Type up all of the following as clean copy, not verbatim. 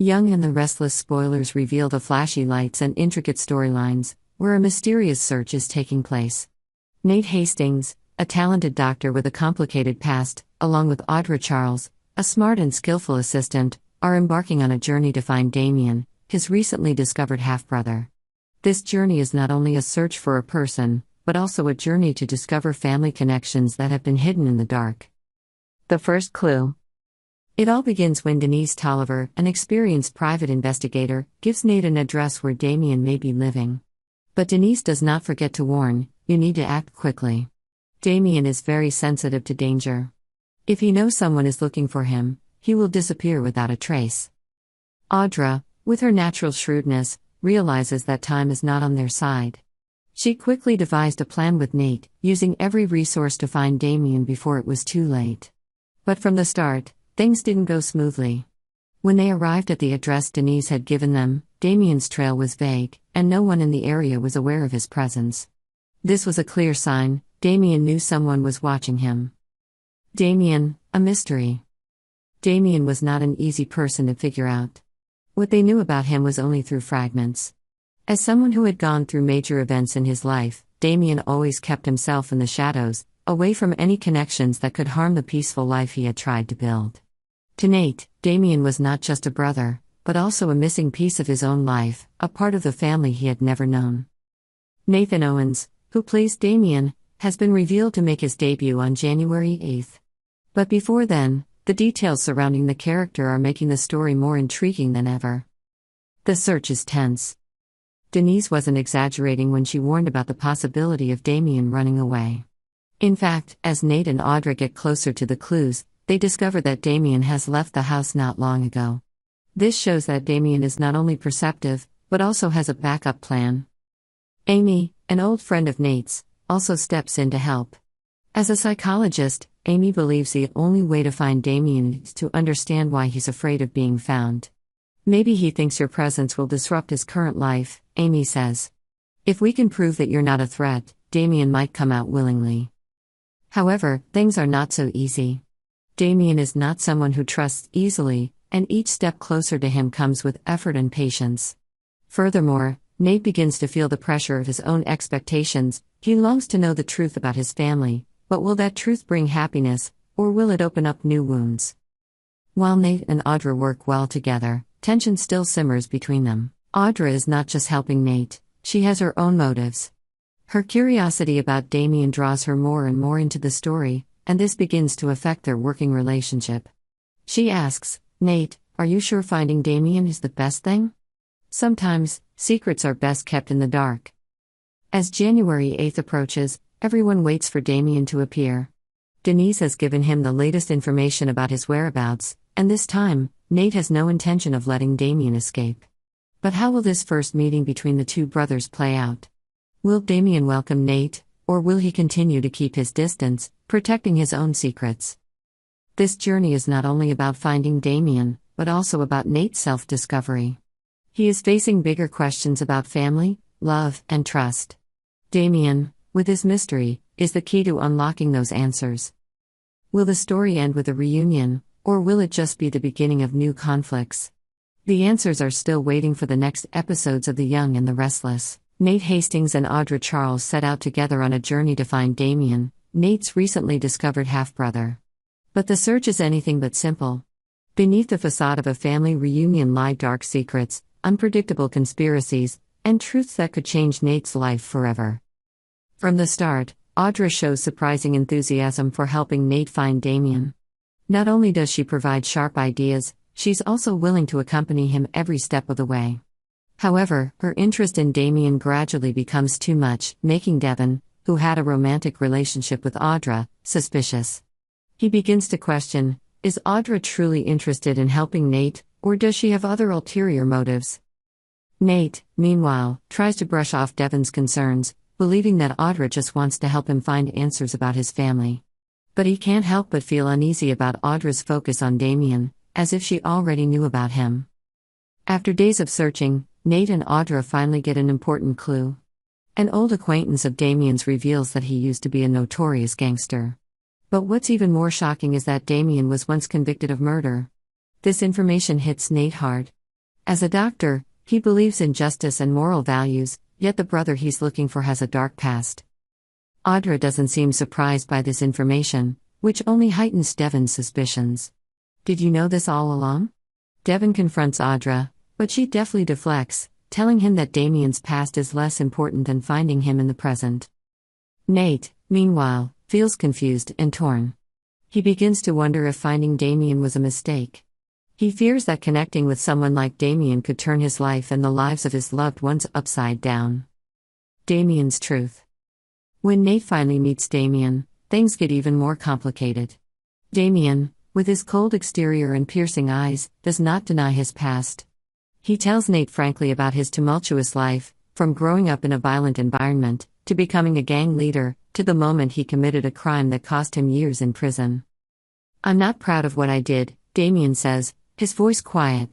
Young and the Restless spoilers reveal the flashy lights and intricate storylines, where a mysterious search is taking place. Nate Hastings, a talented doctor with a complicated past, along with Audra Charles, a smart and skillful assistant, are embarking on a journey to find Damian, his recently discovered half-brother. This journey is not only a search for a person, but also a journey to discover family connections that have been hidden in the dark. The first clue. It all begins when Denise Tolliver, an experienced private investigator, gives Nate an address where Damian may be living. But Denise does not forget to warn, you need to act quickly. Damian is very sensitive to danger. If he knows someone is looking for him, he will disappear without a trace. Audra, with her natural shrewdness, realizes that time is not on their side. She quickly devised a plan with Nate, using every resource to find Damian before it was too late. But from the start, things didn't go smoothly. When they arrived at the address Denise had given them, Damian's trail was vague, and no one in the area was aware of his presence. This was a clear sign, Damian knew someone was watching him. Damian, a mystery. Damian was not an easy person to figure out. What they knew about him was only through fragments. As someone who had gone through major events in his life, Damian always kept himself in the shadows, away from any connections that could harm the peaceful life he had tried to build. To Nate, Damian was not just a brother, but also a missing piece of his own life, a part of the family he had never known. Nathan Owens, who plays Damian, has been revealed to make his debut on January 8th. But before then, the details surrounding the character are making the story more intriguing than ever. The search is tense. Denise wasn't exaggerating when she warned about the possibility of Damian running away. In fact, as Nate and Audra get closer to the clues, they discover that Damian has left the house not long ago. This shows that Damian is not only perceptive, but also has a backup plan. Amy, an old friend of Nate's, also steps in to help. As a psychologist, Amy believes the only way to find Damian is to understand why he's afraid of being found. Maybe he thinks your presence will disrupt his current life, Amy says. If we can prove that you're not a threat, Damian might come out willingly. However, things are not so easy. Damian is not someone who trusts easily, and each step closer to him comes with effort and patience. Furthermore, Nate begins to feel the pressure of his own expectations. He longs to know the truth about his family, but will that truth bring happiness, or will it open up new wounds? While Nate and Audra work well together, tension still simmers between them. Audra is not just helping Nate, she has her own motives. Her curiosity about Damian draws her more and more into the story, and this begins to affect their working relationship. She asks, Nate, are you sure finding Damian is the best thing? Sometimes, secrets are best kept in the dark. As January 8th approaches, everyone waits for Damian to appear. Denise has given him the latest information about his whereabouts, and this time, Nate has no intention of letting Damian escape. But how will this first meeting between the two brothers play out? Will Damian welcome Nate, or will he continue to keep his distance, protecting his own secrets? This journey is not only about finding Damian, but also about Nate's self-discovery. He is facing bigger questions about family, love, and trust. Damian, with his mystery, is the key to unlocking those answers. Will the story end with a reunion, or will it just be the beginning of new conflicts? The answers are still waiting for the next episodes of The Young and the Restless. Nate Hastings and Audra Charles set out together on a journey to find Damian, Nate's recently discovered half-brother. But the search is anything but simple. Beneath the facade of a family reunion lie dark secrets, unpredictable conspiracies, and truths that could change Nate's life forever. From the start, Audra shows surprising enthusiasm for helping Nate find Damian. Not only does she provide sharp ideas, she's also willing to accompany him every step of the way. However, her interest in Damian gradually becomes too much, making Devon, who had a romantic relationship with Audra, suspicious. He begins to question, is Audra truly interested in helping Nate, or does she have other ulterior motives? Nate, meanwhile, tries to brush off Devon's concerns, believing that Audra just wants to help him find answers about his family. But he can't help but feel uneasy about Audra's focus on Damian, as if she already knew about him. After days of searching, Nate and Audra finally get an important clue. An old acquaintance of Damian's reveals that he used to be a notorious gangster. But what's even more shocking is that Damian was once convicted of murder. This information hits Nate hard. As a doctor, he believes in justice and moral values, yet the brother he's looking for has a dark past. Audra doesn't seem surprised by this information, which only heightens Devon's suspicions. "Did you know this all along?" Devon confronts Audra, but she deftly deflects, telling him that Damian's past is less important than finding him in the present. Nate, meanwhile, feels confused and torn. He begins to wonder if finding Damian was a mistake. He fears that connecting with someone like Damian could turn his life and the lives of his loved ones upside down. Damian's truth. When Nate finally meets Damian, things get even more complicated. Damian, with his cold exterior and piercing eyes, does not deny his past. He tells Nate frankly about his tumultuous life, from growing up in a violent environment, to becoming a gang leader, to the moment he committed a crime that cost him years in prison. "I'm not proud of what I did," Damian says, his voice quiet.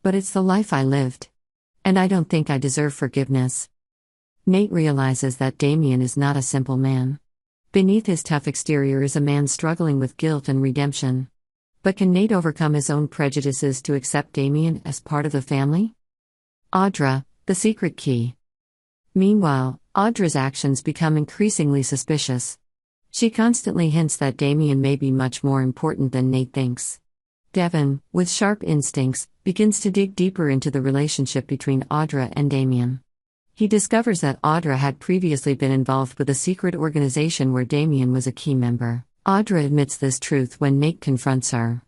"But it's the life I lived. And I don't think I deserve forgiveness." Nate realizes that Damian is not a simple man. Beneath his tough exterior is a man struggling with guilt and redemption. But can Nate overcome his own prejudices to accept Damian as part of the family? Audra, the secret key. Meanwhile, Audra's actions become increasingly suspicious. She constantly hints that Damian may be much more important than Nate thinks. Devon, with sharp instincts, begins to dig deeper into the relationship between Audra and Damian. He discovers that Audra had previously been involved with a secret organization where Damian was a key member. Audra admits this truth when Nate confronts her.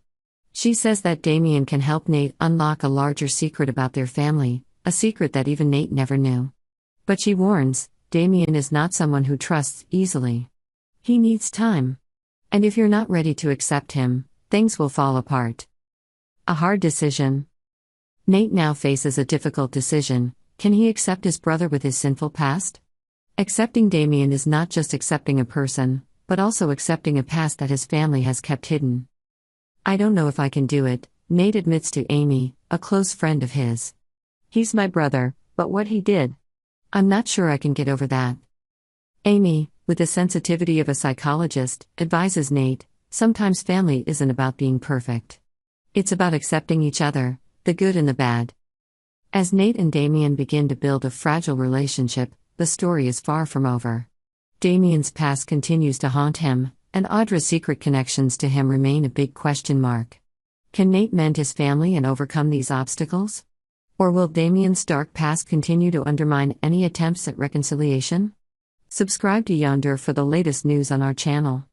She says that Damian can help Nate unlock a larger secret about their family, a secret that even Nate never knew. But she warns, Damian is not someone who trusts easily. He needs time. And if you're not ready to accept him, things will fall apart. A hard decision. Nate now faces a difficult decision. Can he accept his brother with his sinful past? Accepting Damian is not just accepting a person, but also accepting a past that his family has kept hidden. "I don't know if I can do it," Nate admits to Amy, a close friend of his. "He's my brother, but what he did, I'm not sure I can get over that." Amy, with the sensitivity of a psychologist, advises Nate, sometimes family isn't about being perfect. It's about accepting each other, the good and the bad. As Nate and Damian begin to build a fragile relationship, the story is far from over. Damian's past continues to haunt him, and Audra's secret connections to him remain a big question mark. Can Nate mend his family and overcome these obstacles? Or will Damian's dark past continue to undermine any attempts at reconciliation? Subscribe to Y&R for the latest news on our channel.